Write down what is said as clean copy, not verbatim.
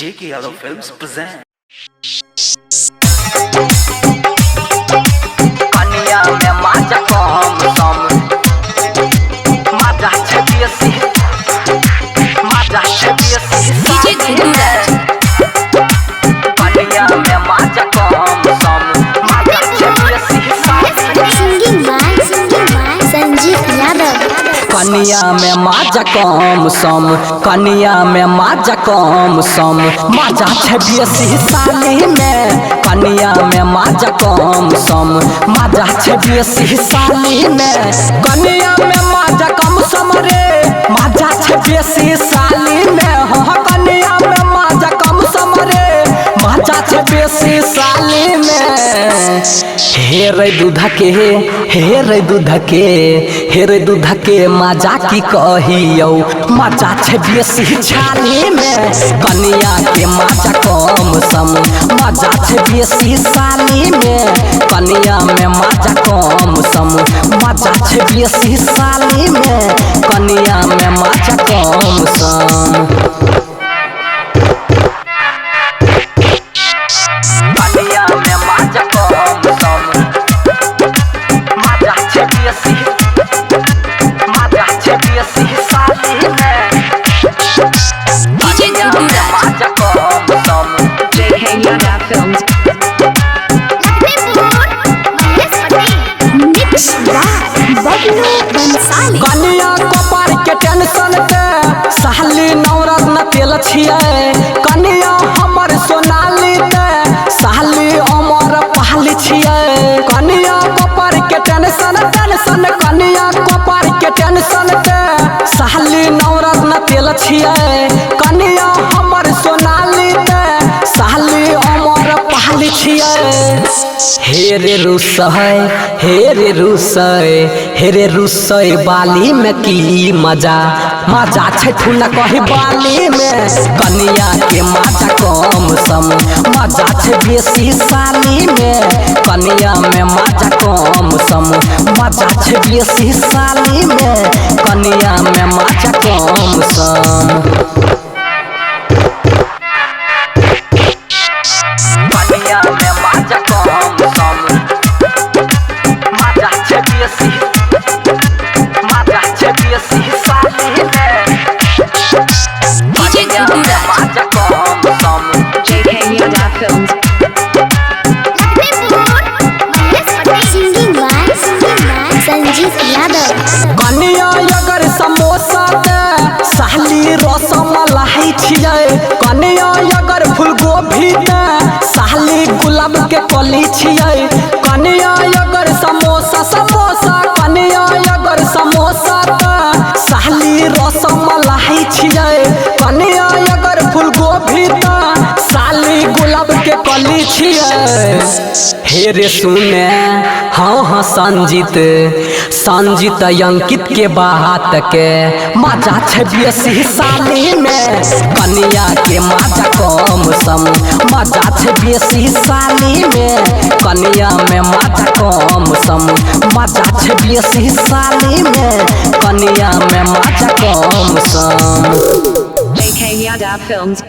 J.K. Yadav Films present. कनिया में माजा कम सम माजा छबियसी DJ Gunduraj. कनिया में माजा कम सम माजा छबियसी Singing by Sanjeev Yadav. कनिया में माजा कम सम कनिया में माजा कम सम माजा छबियसी साली में कनिया में माजा कम सम माजा छबियसी साली में कनिया में माजा कम सम रे माजा छबियसी साली में हाँ कनिया में माजा कम सम रे माजा छबियसी साली में हे रे दूध के माजा की कहियो माजा छबियसी छाली में कनिया के माजा कम सम माजा छबियसी साली में कनिया में माजा कम सम माजा छबियसी साली में कनिया में माजा कम सम कनिया में माजा कम सम माजा छबियसी साली में DJ Gunduraj. माजा कम सम J.K. Yadav Films. Mix by Bablu Bansali. कनिया कपार के टेंशन पे साली नवरत्न तेल छिए कनिया हमर सोनाली ते साली अमर पहली छिए कनिया कपार के टेंशन कनिया कपार के टेंशन पे साली नवरत्न तेल छिए कनिया हमर सोनाली ते साली अमर पहली छिए हे रे रुसय बाली में की मजा मजा छै फूल कही बाली में कनिया के माजा कम सम मजा छै बेसी साली में कनिया में माजा कम सम मजा छै बेसी साली में कनिया में माजा कम सम कनिया में माजा कम सम माजा छबियसी साली में DJ Gunduraj. माजा कम सम J.K. Yadav Films. Singing by Sanjeev Yadav. कनिया अगर समोसा दे साली रसमलाई छिए कनिया अगर फूलगोभी दे साली गुलाब के कली छिए कनिया अगर समोसा कनिया अगर समोसा दे साली रसमलाई छिए कनिया अगर फूलगोभी दे साली गुलाब के कली छिए हे रे सुने हाँ संजीत अंकित के बात के माजा छबियसी साली में कनिया के माजा कम सम माजा छबियसी साली में कनिया में माजा कम सम माजा छबियसी साली में कनिया में माजा कम सम J.K. Yadav Films.